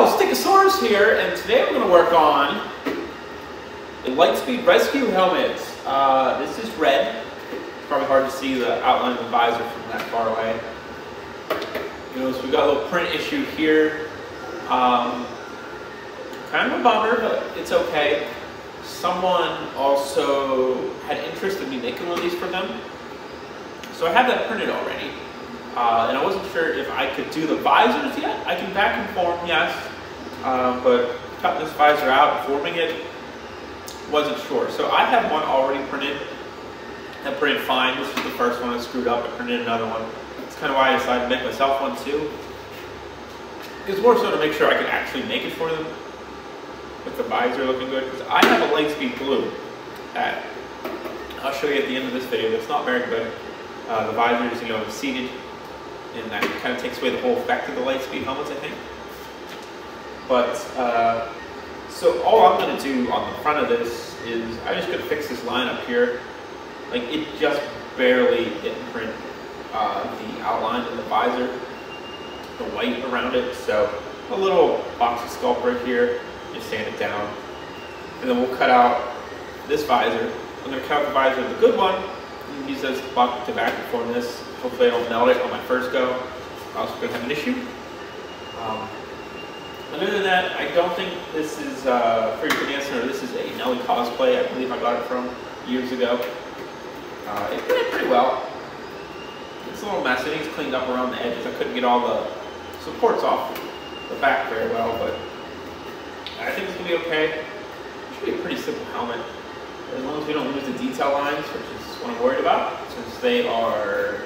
Stickosaurus here, and today we're going to work on a Lightspeed Rescue helmet. This is red. It's probably hard to see the outline of the visor from that far away. You notice we got a little print issue here. Kind of a bummer, but it's okay. Someone also had interest in me making one of these for them. So I have that printed already. And I wasn't sure if I could do the visors yet. I can vacuum form, yes. But cutting this visor out and forming it, wasn't sure. So I have one already printed. I printed fine. This was the first one I screwed up. I printed another one. That's kind of why I decided to make myself one too. It's more so to make sure I could actually make it for them with the visor looking good. Because I have a Lightspeed blue that I'll show you at the end of this video. That's not very good. The visor is, seated, and that kind of takes away the whole effect of the Lightspeed helmets, I think. But so all I'm going to do on the front of this is I'm just going to fix this line up here. Like, it just barely didn't print the outline of the visor, the white around it. So a little boxy sculpt right here, just sand it down, and then we'll cut out this visor. I'm going to cut out the visor of the good one and use this bucket to vacuum form this. Hopefully I don't melt it on my first go. I also could have an issue. Other than that, I don't think this is for your good answer. This is a Nelly cosplay. I believe I got it from years ago. It printed pretty well. It's a little messy. It's cleaned up around the edges. I couldn't get all the supports off the back very well, but I think it's gonna be okay. It should be a pretty simple helmet, as long as we don't lose the detail lines, which is what I'm worried about, since they are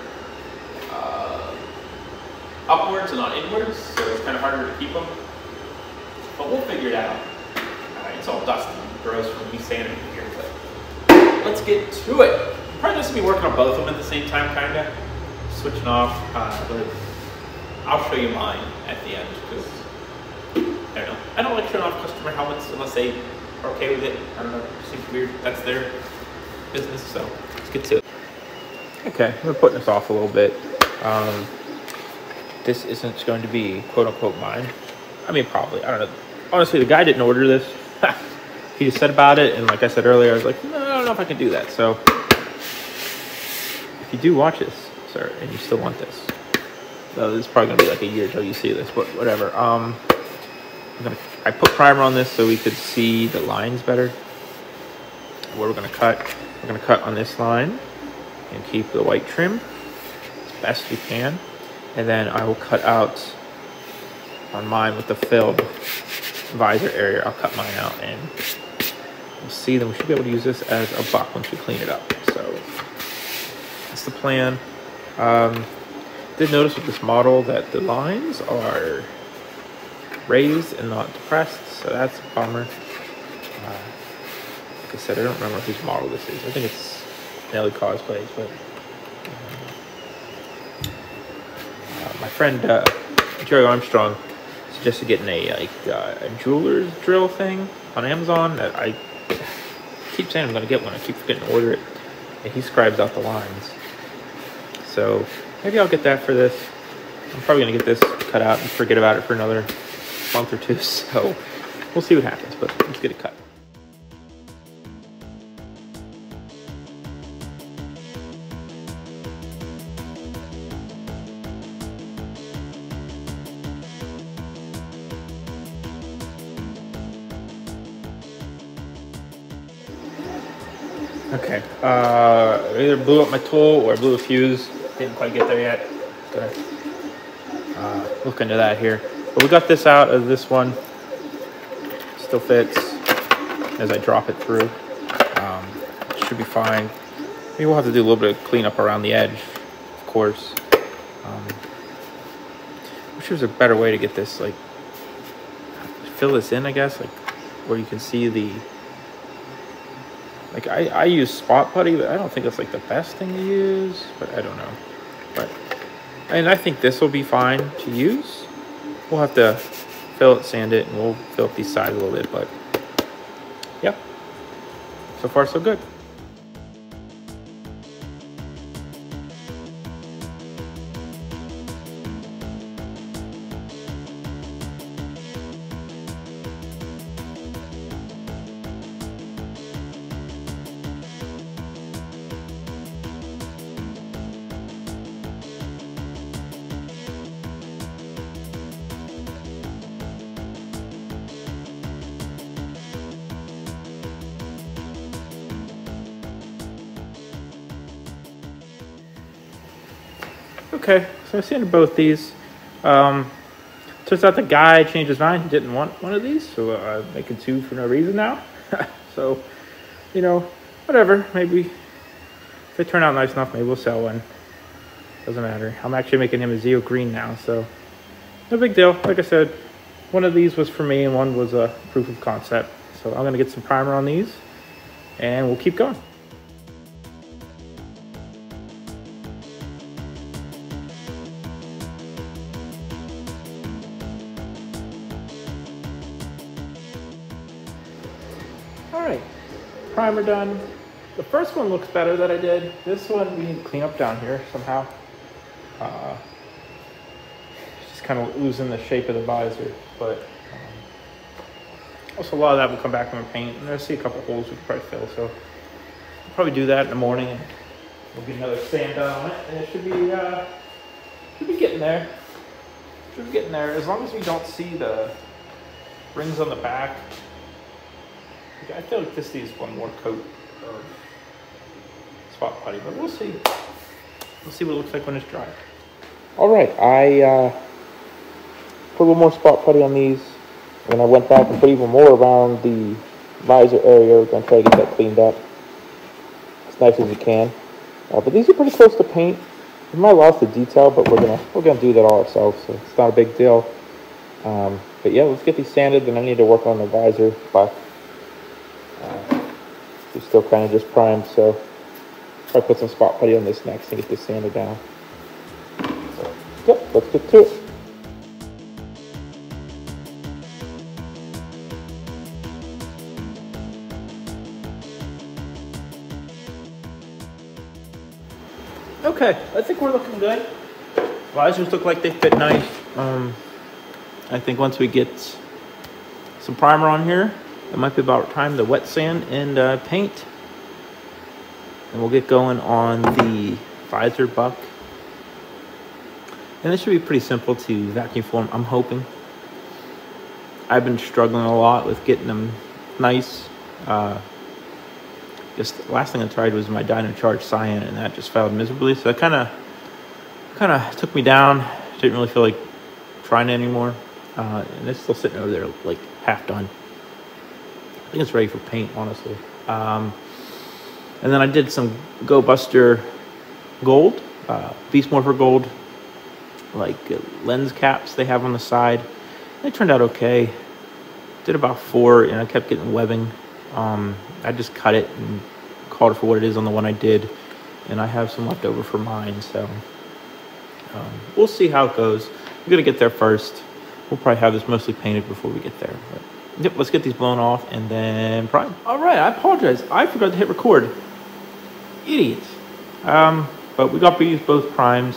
upwards and not inwards, so it's kind of harder to keep them. But we'll figure it out. It's all dusty and gross from me sanding it here, but let's get to it. I'm probably just gonna be working on both of them at the same time, kinda switching off. But I'll show you mine at the end, because I don't know. I don't like showing off customer helmets unless they are okay with it. I don't know. It seems weird. That's their business. So let's get to it. Okay, we're putting this off a little bit. This isn't going to be quote unquote mine. I mean, probably. I don't know. Honestly, the guy didn't order this. He just said about it, and like I said earlier, I was like, no, I don't know if I can do that. So if you do watch this, sir, and you still want this, so this is probably gonna be like a year till you see this, but whatever. I put primer on this so we could see the lines better. Where we're gonna cut on this line and keep the white trim as best we can, and then I will cut out on mine with the filled visor area. I'll cut mine out, and we'll see. Then we should be able to use this as a buck once we clean it up. So that's the plan. Did notice with this model that the lines are raised and not depressed, so that's a bummer. Like I said, I don't remember whose model this is. I think it's Nelly Cosplays, but my friend Jerry Armstrong suggested getting a jeweler's drill thing on Amazon. That I keep saying I'm going to get one. I keep forgetting to order it, and he scribes out the lines. So maybe I'll get that for this. I'm probably going to get this cut out and forget about it for another month or two. So we'll see what happens, but let's get it cut. Okay, I either blew up my tool or I blew a fuse. Didn't quite get there yet. Gonna look into that here. But we got this out of this one. Still fits as I drop it through. It should be fine. Maybe we'll have to do a little bit of cleanup around the edge, of course. Wish there was a better way to get this, like, fill this in, I guess, like where you can see the. Like, I use spot putty, but I don't think that's like the best thing to use, but I don't know. But, and I think this will be fine to use. We'll have to fill it, sand it, and we'll fill up these sides a little bit, but yep. So far, so good. Okay, so I sanded both these. Turns out the guy changed his mind. He didn't want one of these, so I'm making two for no reason now. So, you know, whatever. Maybe if they turn out nice enough, maybe we'll sell one. Doesn't matter. I'm actually making him a Zeo green now, so no big deal. Like I said, one of these was for me and one was a proof of concept. So I'm gonna get some primer on these and we'll keep going. All right, primer done. The first one looks better that I did. This one we need to clean up down here somehow. Just kind of losing the shape of the visor, but also a lot of that will come back when we paint. And I see a couple holes we could probably fill, so we'll probably do that in the morning, and we'll get another sand done on it, and it should be getting there. Should be getting there as long as we don't see the rings on the back. I feel like this needs one more coat of spot putty, but we'll see. We'll see what it looks like when it's dry. All right, I put a little more spot putty on these, and I went back and put even more around the visor area. We're going to try to get that cleaned up as nice as you can. But these are pretty close to paint. We might have lost the detail, but we're gonna do that all ourselves, so it's not a big deal. But yeah, let's get these sanded, and I need to work on the visor, but it's still kind of just primed, so I'll put some spot putty on this next and get this sanded down. So, yep, let's get to it. Okay, I think we're looking good. Visors look like they fit nice. I think once we get some primer on here, it might be about time to wet sand and paint. And we'll get going on the visor buck. And this should be pretty simple to vacuum form, I'm hoping. I've been struggling a lot with getting them nice. Just the last thing I tried was my Dyno Charge Cyan, and that just failed miserably. So it kind of took me down. Didn't really feel like trying it anymore. And it's still sitting over there like half done. I think it's ready for paint, honestly. And then I did some Go Buster Gold, Beast Morpher Gold, like lens caps they have on the side. They turned out okay. Did about 4, and I kept getting webbing. I just cut it and called it for what it is on the one I did, and I have some left over for mine, so we'll see how it goes. We're gonna get there first. We'll probably have this mostly painted before we get there, but yep, let's get these blown off and then prime. All right, I apologize, I forgot to hit record. Idiots. But we got these both primed.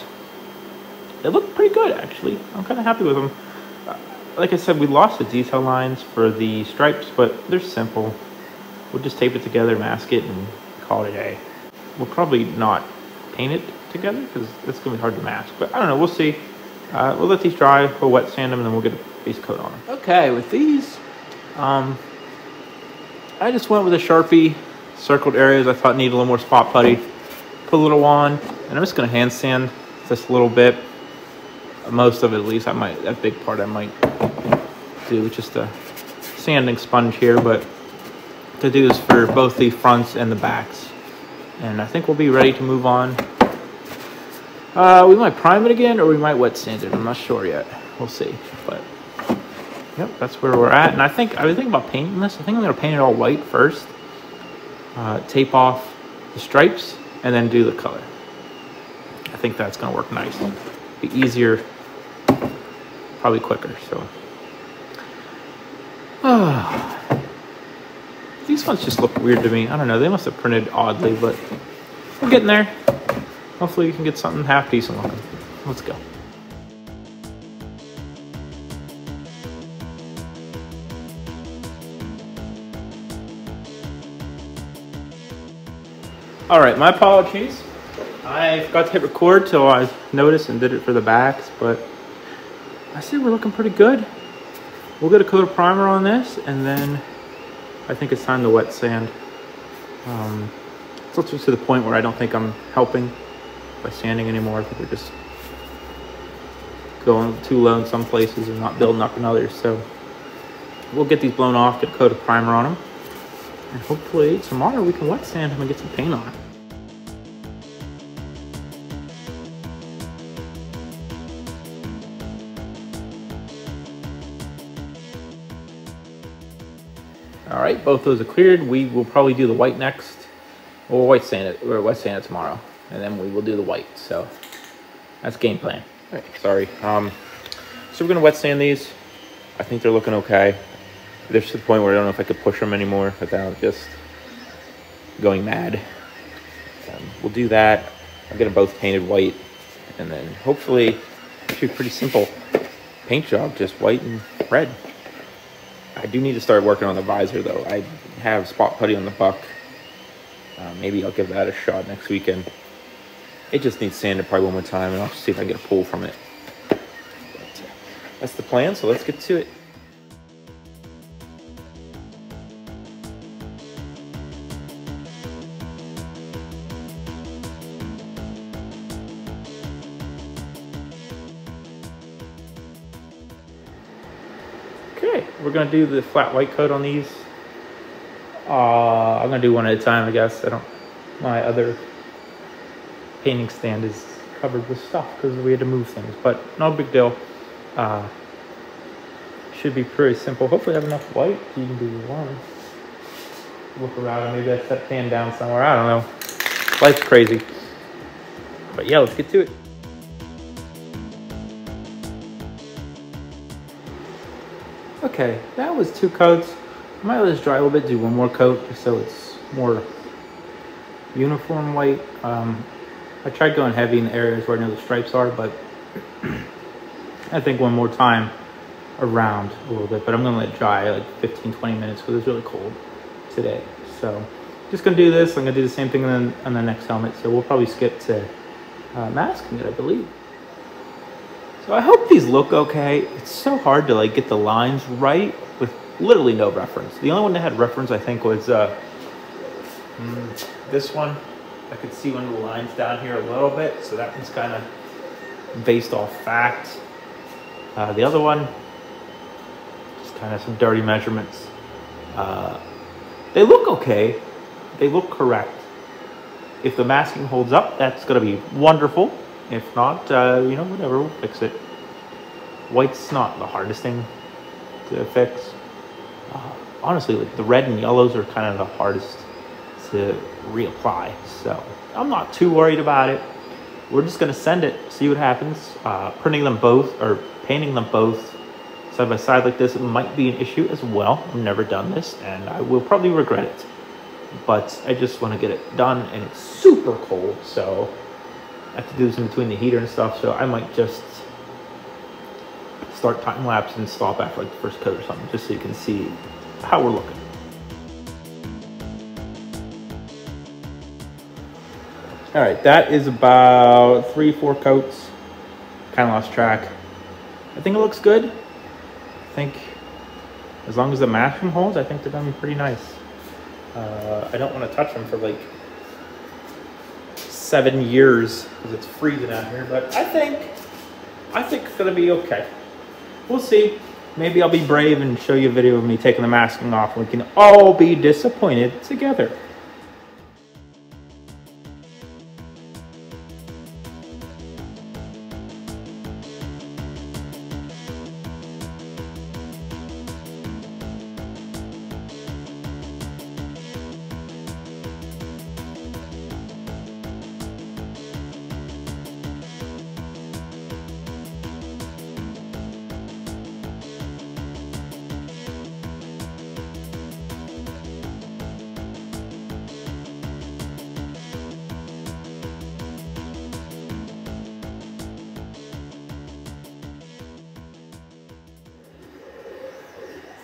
They look pretty good, actually. I'm kind of happy with them. Like I said, we lost the detail lines for the stripes, but they're simple. We'll just tape it together, mask it, and call it a day. We'll probably not paint it together because it's gonna be hard to mask, but I don't know, we'll see. We'll let these dry, we'll wet sand them, and then we'll get a base coat on them. Okay, with these, I just went with a Sharpie, circled areas I thought needed a little more spot putty. Put a little on, and I'm just gonna hand sand just a little bit. Most of it, at least. That big part I might do with just a sanding sponge here, but to do this for both the fronts and the backs. And I think we'll be ready to move on. We might prime it again, or we might wet sand it. I'm not sure yet. We'll see. But yep, that's where we're at. And I was thinking about painting this. I think I'm gonna paint it all white first. Tape off the stripes, and then do the color. I think that's gonna work nice. Be easier, probably quicker. So these ones just look weird to me. I don't know, they must have printed oddly, but we're getting there. Hopefully we can get something half decent looking. Let's go. All right, my apologies. I forgot to hit record till I noticed and did it for the backs, but I see we're looking pretty good. We'll get a coat of primer on this, and then I think it's time to wet sand. It's also to the point where I don't think I'm helping by sanding anymore. I think we're just going too low in some places and not building up in others. So we'll get these blown off, get a coat of primer on them, and hopefully tomorrow we can wet sand them and get some paint on it. All right, both those are cleared. We will probably do the white next. We'll white sand it, or wet sand it tomorrow, and then we will do the white. So that's game plan. All right, sorry. So we're gonna wet sand these. I think they're looking okay. There's to the point where I don't know if I could push them anymore without just going mad. We'll do that. I'll get them both painted white, and then hopefully it should be a pretty simple paint job, just white and red. I do need to start working on the visor though. I have spot putty on the buck. Maybe I'll give that a shot next weekend. It just needs sanded probably one more time, and I'll see if I can get a pull from it. But, that's the plan, so let's get to it. Okay, we're gonna do the flat white coat on these. I'm gonna do one at a time, I guess. My other painting stand is covered with stuff because we had to move things, but no big deal. Should be pretty simple. Hopefully I have enough white so you can do one. Look around and maybe I set pan down somewhere. I don't know. Life's crazy. But yeah, let's get to it. Okay, that was 2 coats. I might let this dry a little bit, do one more coat just so it's more uniform white. I tried going heavy in the areas where I know the stripes are, but I think one more time around a little bit, but I'm gonna let it dry like 15-20 minutes because it's really cold today. So just gonna do this. I'm gonna do the same thing on the next helmet, so we'll probably skip to masking it, I believe. So I hope these look okay. It's so hard to like get the lines right with literally no reference. The only one that had reference I think was this one. I could see one of the lines down here a little bit, so that one's kind of based off fact. The other one, just kind of some dirty measurements. They look okay. They look correct. If the masking holds up, that's gonna be wonderful. If not, you know, whatever, we'll fix it. White's not the hardest thing to fix. Honestly, like the red and yellows are kind of the hardest to reapply. So I'm not too worried about it. We're just gonna send it, see what happens. Printing them both or painting them both side by side like this, it might be an issue as well. I've never done this and I will probably regret it. But I just wanna get it done, and it's super cold, so I have to do this in between the heater and stuff, so I might just start time lapse and stop after like the first coat or something, just so you can see how we're looking. All right, that is about 3-4 coats. Kind of lost track. I think it looks good. I think as long as the masking holds, I think they're gonna be pretty nice. I don't want to touch them for like 7 years because it's freezing out here, but I think it's gonna be okay. We'll see. Maybe I'll be brave and show you a video of me taking the masking off, and we can all be disappointed together.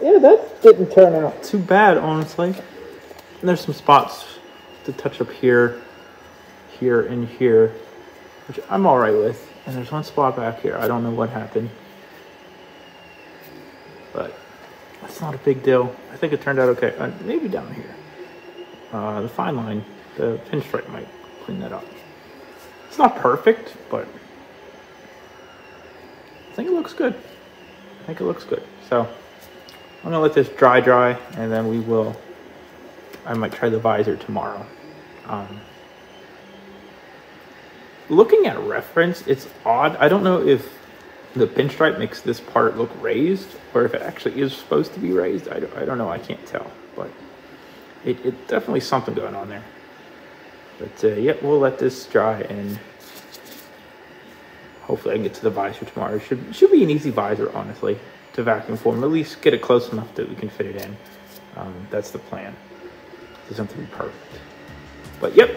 Yeah, that didn't turn out too bad, honestly. And there's some spots to touch up here, here, and here, which I'm all right with. And there's one spot back here. I don't know what happened, but that's not a big deal. I think it turned out okay. Maybe down here. The fine line, the pinstripe might clean that up. It's not perfect, but I think it looks good. I think it looks good. So I'm gonna let this dry, and then I might try the visor tomorrow. Looking at reference, it's odd. I don't know if the pinstripe makes this part look raised or if it actually is supposed to be raised. I don't know. I can't tell, but it definitely something going on there. But yeah, we'll let this dry and hopefully I can get to the visor tomorrow. It should be an easy visor, honestly, to vacuum form. At least get it close enough that we can fit it in. That's the plan. It doesn't have to be perfect. But yep,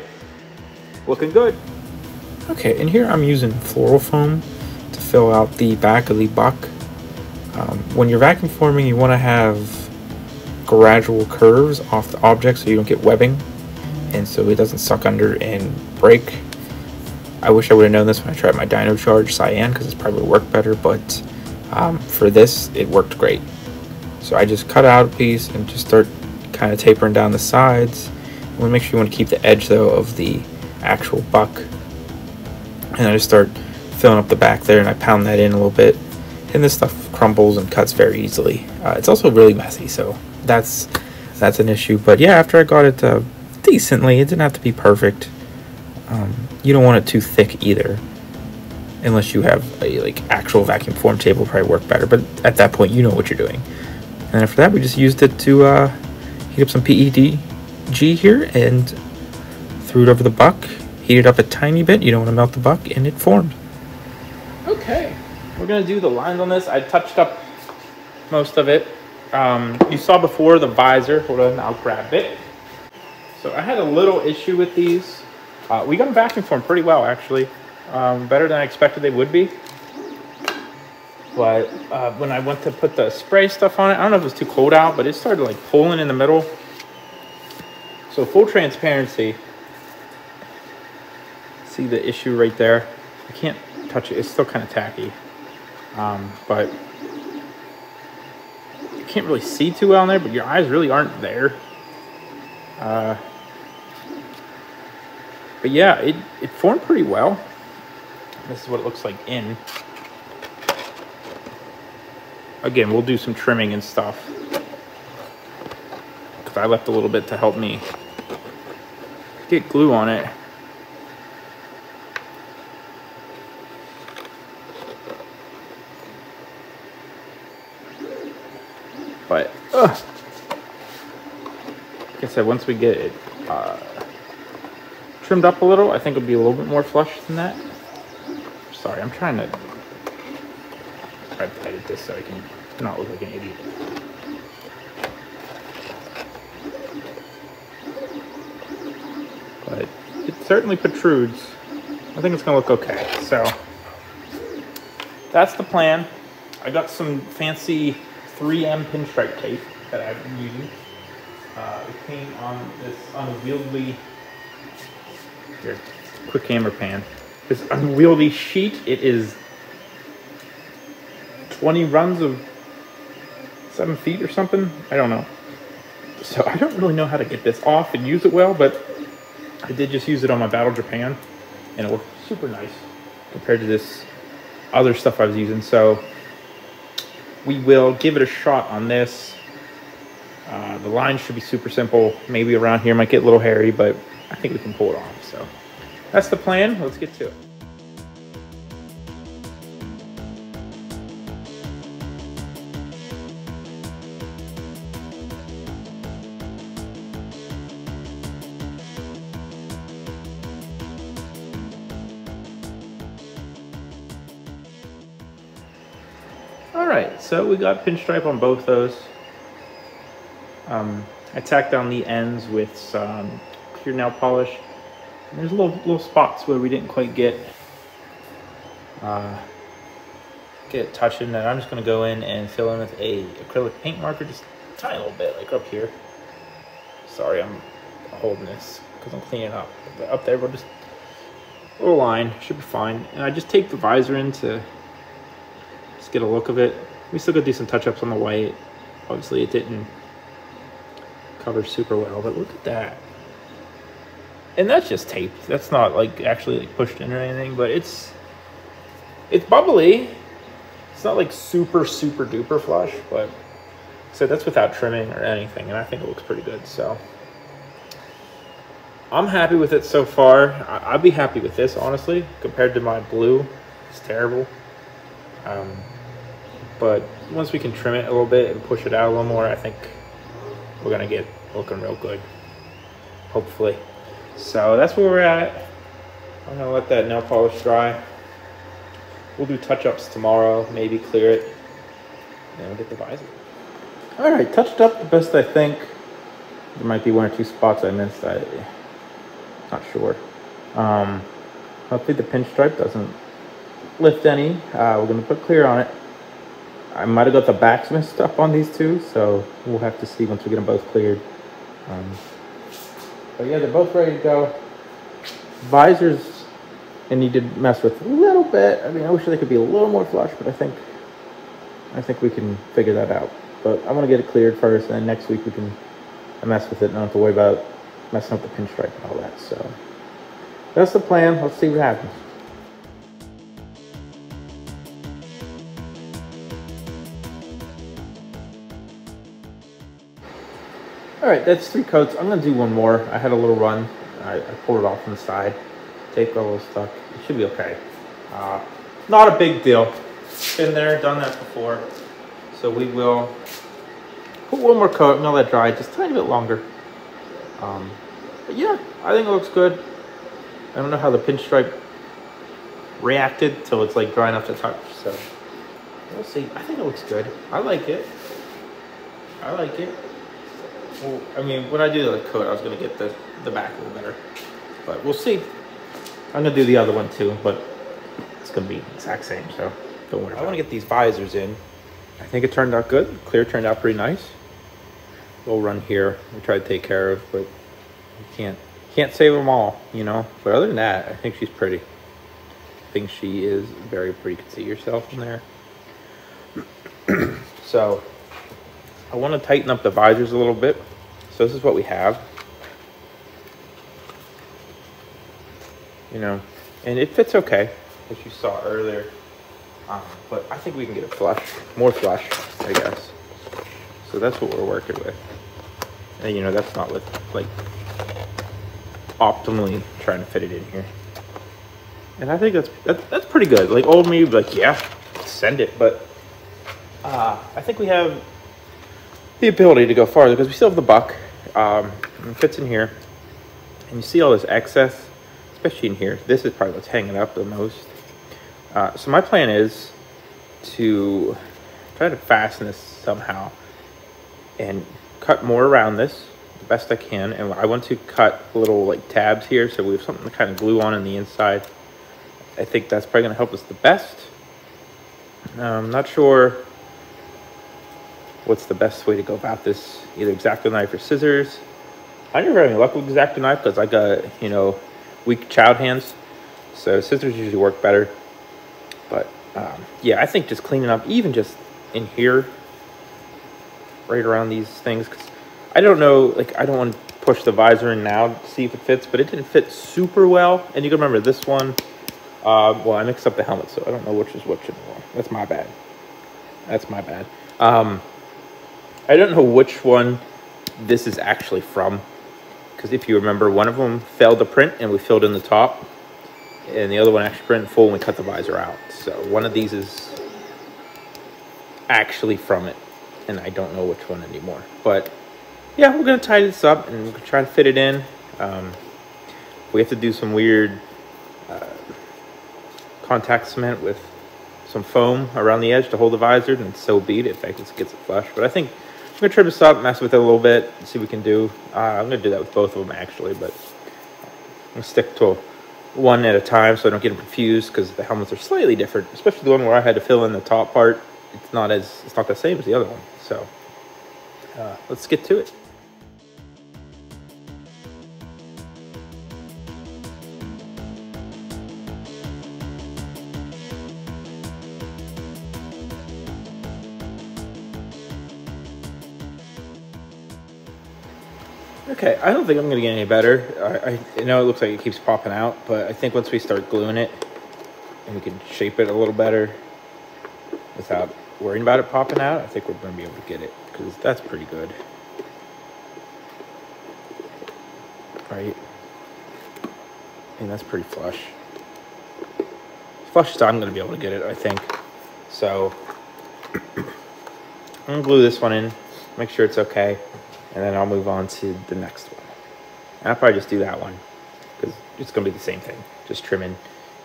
looking good. Okay, and here I'm using floral foam to fill out the back of the buck. When you're vacuum forming, you want to have gradual curves off the object so you don't get webbing and so it doesn't suck under and break. I wish I would have known this when I tried my Dyno Charge Cyan, because it's probably worked better, but for this it worked great. So I just cut out a piece and just start kind of tapering down the sides. You want to make sure you want to keep the edge though of the actual buck, and I just start filling up the back there and I pound that in a little bit, and this stuff crumbles and cuts very easily. It's also really messy, so that's an issue. But yeah, after I got it decently, it didn't have to be perfect. You don't want it too thick either, unless you have a actual vacuum form table, probably work better, but at that point you know what you're doing. And after that we just used it to heat up some PETG here and threw it over the buck, heated up a tiny bit, you don't want to melt the buck, and it formed. Okay, we're gonna do the lines on this. I touched up most of it. You saw before the visor. Hold on, I'll grab it. So I had a little issue with these. We got them vacuum formed pretty well, actually. Better than I expected they would be. But when I went to put the spray stuff on it, I don't know if it was too cold out, but it started like pulling in the middle. So full transparency. See the issue right there? I can't touch it. It's still kind of tacky. But you can't really see too well in there, but your eyes really aren't there. But yeah, it formed pretty well. This is what it looks like in. Again, we'll do some trimming and stuff, because I left a little bit to help me get glue on it. But like I said, once we get it trimmed up a little, I think it'll be a little bit more flush than that. Sorry, I'm trying to edit this so I can not look like an idiot. But it certainly protrudes. I think it's gonna look okay. So that's the plan. I got some fancy 3M pinstripe tape that I've been using. It came on this unwieldy, here, quick camera pan. This unwieldy sheet. It is 20 runs of 7 feet or something. I don't know. So I don't really know how to get this off and use it well, but I did just use it on my Battle Japan, and it worked super nice compared to this other stuff I was using. So we will give it a shot on this. The line should be super simple. Maybe around here might get a little hairy, but I think we can pull it off. So that's the plan. Let's get to it. All right, so we got pinstripe on both those. I tacked down the ends with some clear nail polish. And there's little spots where we didn't quite get touching, and I'm just gonna go in and fill in with a acrylic paint marker, just a tiny little bit, like up here. Sorry, I'm holding this because I'm cleaning up. But up there, we'll just a little line, should be fine. And I just taped the visor in to just get a look of it. We still got decent touch-ups on the white. Obviously, it didn't cover super well, but look at that. And that's just taped. That's not like actually like pushed in or anything, but it's bubbly. It's not like super duper flush, but so that's without trimming or anything, and I think it looks pretty good. So I'm happy with it so far. I'd be happy with this, honestly, compared to my blue. It's terrible. But once we can trim it a little bit and push it out a little more, I think we're gonna get looking real good, hopefully. So that's where we're at. I'm gonna let that nail polish dry. We'll do touch-ups tomorrow, maybe clear it, and then we'll get the visor. All right, touched up the best I think. There might be 1 or 2 spots I missed. I'm not sure. Hopefully the pinstripe doesn't lift any. We're gonna put clear on it. I might have got the backs messed up on these two, so we'll have to see once we get them both cleared. But yeah, they're both ready to go. Visors I need to mess with a little bit. I mean, I wish they could be a little more flush, but I think we can figure that out. But I'm gonna get it cleared first, and then next week we can mess with it and not have to worry about messing up the pinstripe and all that. So that's the plan. Let's see what happens. All right, that's 3 coats. I'm gonna do one more. I had a little run. I pulled it off on the side. Tape got a little stuck. It should be okay. Not a big deal. Been there, done that before. So we will put one more coat and let it dry just a tiny bit longer. But yeah, I think it looks good. I don't know how the pinstripe reacted till it's like dry enough to touch. So we'll see. I think it looks good. I like it. I like it. Well, I mean, when I do the coat, I was gonna get the back a little better, but we'll see. I'm gonna do the other one too, but it's gonna be the exact same, so don't worry. I want to get these visors in. I think it turned out good. Clear turned out pretty nice. Little run here we tried to take care of, but you can't save them all, you know. But other than that, I think she's pretty. I think she is very pretty. You can see yourself in there. So I want to tighten up the visors a little bit. So this is what we have. You know, and it fits okay, as you saw earlier. But I think we can get it flush, more flush, I guess. So that's what we're working with. And you know, that's not with like optimally trying to fit it in here. And I think that's pretty good. Like old me would be like, yeah, send it. But I think we have the ability to go farther because we still have the buck. It fits in here. And you see all this excess, especially in here. This is probably what's hanging up the most. So my plan is to try to fasten this somehow and cut more around this the best I can. And I want to cut little like tabs here so we have something to kind of glue on the inside. I think that's probably going to help us the best. I'm not sure what's the best way to go about this, either X-Acto knife or scissors. I never had any luck with X-Acto knife because I got, you know, weak child hands, so scissors usually work better. But yeah, I think just cleaning up even just in here, right around these things, because I don't know, like I don't want to push the visor in now to see if it fits, but it didn't fit super well. And you can remember this one, well, I mixed up the helmet, so I don't know which is which anymore. That's my bad. That's my bad. I don't know which one this is actually from, because if you remember, one of them failed to print and we filled in the top, and the other one actually printed full and we cut the visor out. So one of these is actually from it, and I don't know which one anymore. But yeah, we're gonna tighten this up and we're gonna try to fit it in. We have to do some weird contact cement with some foam around the edge to hold the visor, and so be it if it gets it flush. But I think I'm gonna trim this up, mess with it a little bit, see what we can do. I'm gonna do that with both of them actually, but I'm gonna stick to one at a time so I don't get them confused, because the helmets are slightly different, especially the one where I had to fill in the top part. It's not the same as the other one. So let's get to it. Okay, I don't think I'm gonna get any better. I know it looks like it keeps popping out, but I think once we start gluing it and we can shape it a little better, without worrying about it popping out, I think we're going to be able to get it, because that's pretty good. Right? And that's pretty flush. Flush, so I'm going to be able to get it, I think. So I'm going to glue this one in, make sure it's okay, and then I'll move on to the next one. And I'll probably just do that one, because it's going to be the same thing. Just trimming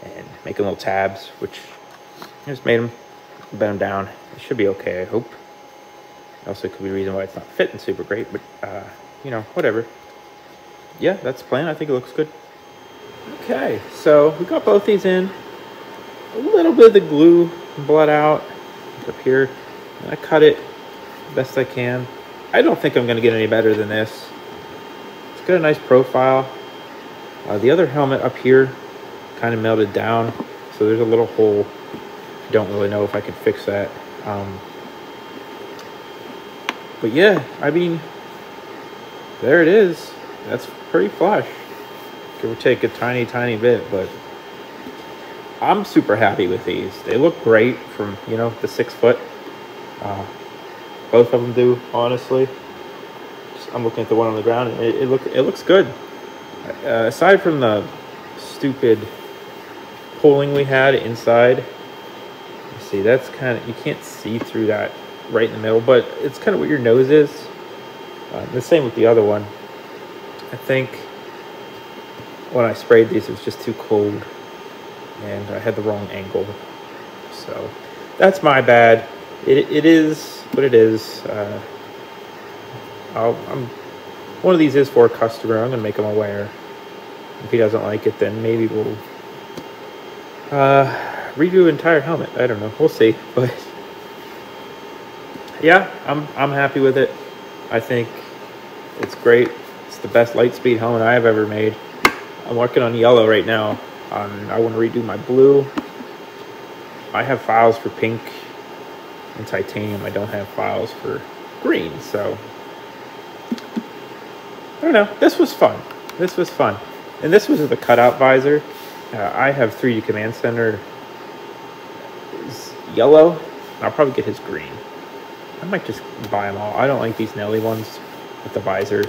and making little tabs, which I just made them, bend them down. It should be okay, I hope. Also, could be a reason why it's not fitting super great, but you know, whatever. Yeah, that's the plan. I think it looks good. Okay, so we got both these in. A little bit of the glue bled out up here, and I cut it best I can. I don't think I'm going to get any better than this. It's got a nice profile. The other helmet up here kind of melted down, so there's a little hole. I don't really know if I can fix that. But yeah, I mean, there it is. That's pretty flush. Give or take a tiny, tiny bit, but I'm super happy with these. They look great from, you know, the 6 foot. Both of them do, honestly. I'm looking at the one on the ground, and it looks good. Aside from the stupid pulling we had inside, you see, that's kind of, you can't see through that right in the middle, but it's kind of what your nose is. The same with the other one. I think when I sprayed these, it was just too cold, and I had the wrong angle. So that's my bad. It is what it is. One of these is for a customer. I'm gonna make him aware. If he doesn't like it, then maybe we'll redo an entire helmet. I don't know. We'll see. But yeah, I'm happy with it. I think it's great. It's the best Lightspeed helmet I have ever made. I'm working on yellow right now. I want to redo my blue. I have files for pink and titanium. I don't have files for green, so I don't know. This was fun. This was fun. And this was the cutout visor. I have 3D Command Center is yellow. I'll probably get his green. I might just buy them all. I don't like these Nelly ones with the visor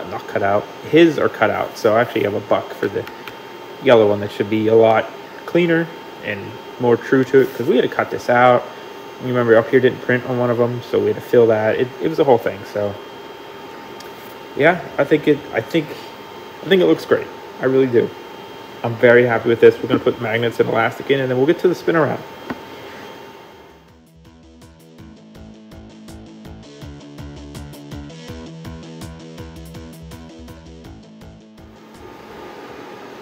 not cut out. His are cut out, so I actually have $1 for the yellow one that should be a lot cleaner and more true to it, because we had to cut this out. You remember up here didn't print on one of them, so we had to fill that. It was a whole thing. So yeah, I think it looks great. I really do. I'm very happy with this. We're gonna put magnets and elastic in, and then we'll get to the spin around.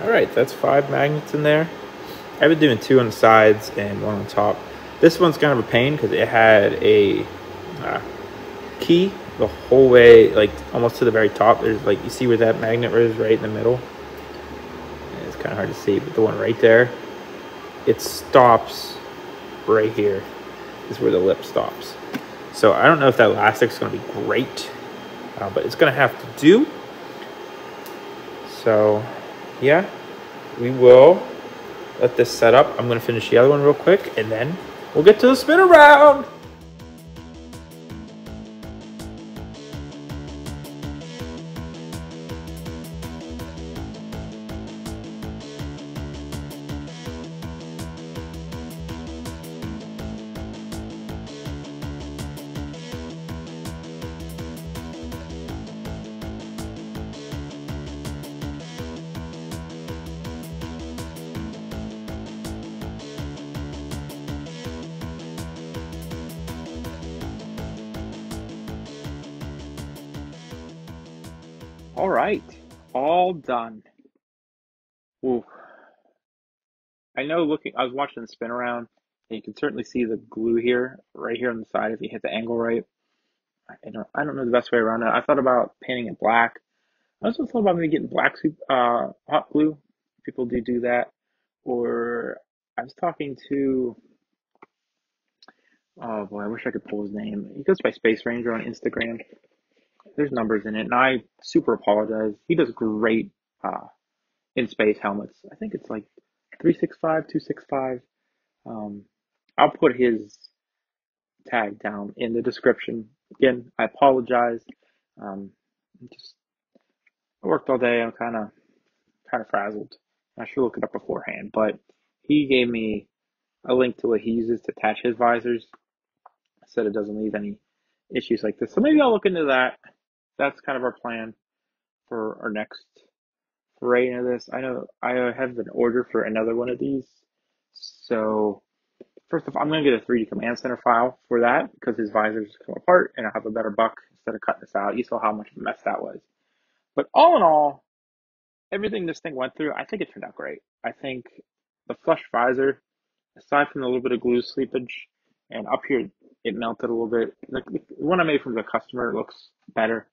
All right, that's 5 magnets in there. I've been doing 2 on the sides and 1 on top. This one's kind of a pain because it had a key the whole way, like almost to the very top. There's like, you see where that magnet is right in the middle. And it's kind of hard to see, but the one right there, it stops right here. Is where the lip stops. So I don't know if that elastic's going to be great, but it's going to have to do. So yeah, we will let this set up. I'm going to finish the other one real quick, and then we'll get to the spin around. All right, all done. Ooh. I know I was watching the spin around, and you can certainly see the glue here, right here on the side if you hit the angle right. I don't know the best way around that. I thought about painting it black. I also thought about maybe getting black hot glue. People do that. Or I was talking to, oh boy, I wish I could pull his name. He goes by Space Ranger on Instagram. There's numbers in it, and I super apologize. He does great in space helmets. I think it's like 365, 265. I'll put his tag down in the description. Again, I apologize. Um, just I worked all day. I'm kind of frazzled. I should look it up beforehand, but he gave me a link to what he uses to attach his visors, so it doesn't leave any issues like this. So maybe I'll look into that. That's kind of our plan for our next foray into this. I know I have an order for another one of these. So first off, I'm going to get a 3D Command Center file for that because his visors come apart and I'll have a better buck instead of cutting this out. You saw how much of a mess that was. But all in all, everything this thing went through, I think it turned out great. I think the flush visor, aside from the little bit of glue sleepage, and up here it melted a little bit. The one I made from the customer looks better.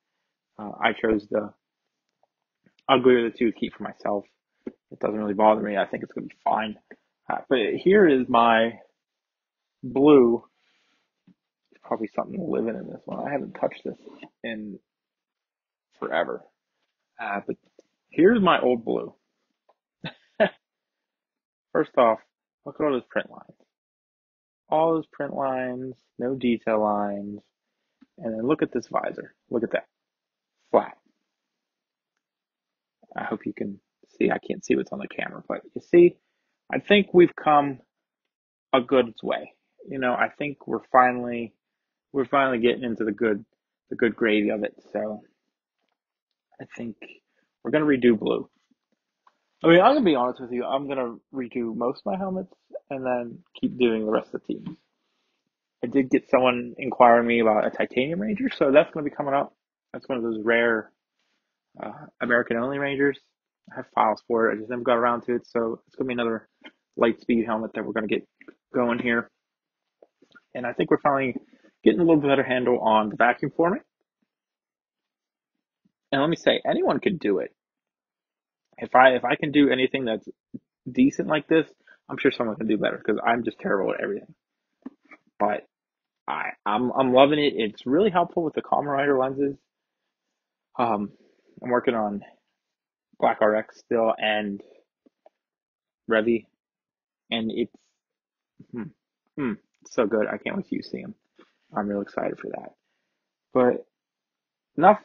I chose the uglier of the two to keep for myself. It doesn't really bother me. I think it's going to be fine. But here is my blue. There's probably something to live in this one. I haven't touched this in forever. But here's my old blue. First off, look at all those print lines. All those print lines, no detail lines. And then look at this visor. Look at that. Flat. I hope you can see. I can't see what's on the camera, but you see, I think we've come a good way. I think we're finally getting into the good gravy of it. So I think we're gonna redo blue. I mean, I'm gonna be honest with you. I'm gonna redo most of my helmets and then keep doing the rest of the teams. I did get someone inquiring me about a titanium ranger, so that's gonna be coming up. That's one of those rare American only rangers. I have files for it. I just never got around to it, so it's gonna be another Lightspeed helmet that we're gonna get going here. And I think we're finally getting a little better handle on the vacuum forming. And let me say, anyone could do it. If I can do anything that's decent like this, I'm sure someone can do better because I'm just terrible at everything. But I'm loving it. It's really helpful with the Kamen Rider lenses. I'm working on Black RX still and Revy, and it's so good. I can't wait till you see them. I'm real excited for that. But enough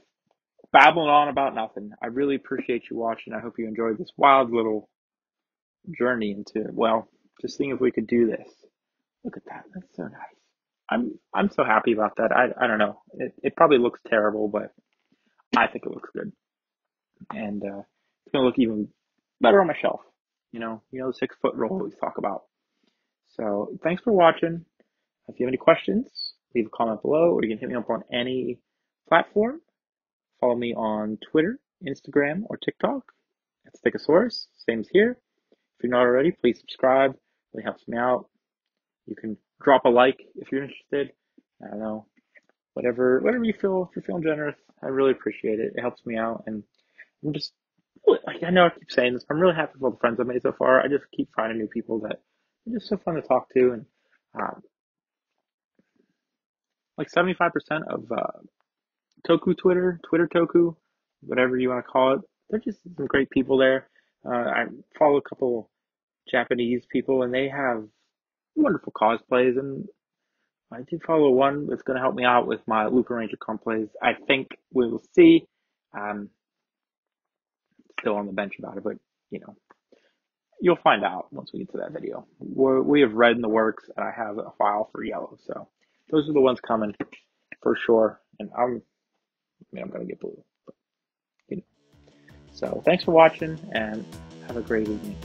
babbling on about nothing. I really appreciate you watching. I hope you enjoyed this wild little journey into, well, just seeing if we could do this. Look at that. That's so nice. I'm so happy about that. I don't know. It probably looks terrible, but I think it looks good. And it's gonna look even better on my shelf. The 6-foot roll we talk about. So thanks for watching. If you have any questions, leave a comment below, or you can hit me up on any platform. Follow me on Twitter, Instagram, or TikTok. It's Thickosaurus. Same as here. If you're not already, please subscribe. It really helps me out. You can drop a like if you're interested. I don't know. Whatever you feel, if you're feeling generous, I really appreciate it. It helps me out. And I'm just, I know I keep saying this, but I'm really happy with all the friends I've made so far. I just keep finding new people that are just so fun to talk to. And like 75% of Toku Twitter Toku, whatever you want to call it, they're just some great people there. I follow a couple Japanese people, and they have wonderful cosplays, and I did follow one that's going to help me out with my Lupin Ranger cosplays. I think we will see. Still on the bench about it, but you'll find out once we get to that video. We have red in the works, and I have a file for yellow, so those are the ones coming for sure. And I'm going to get blue. But, So thanks for watching, and have a great evening.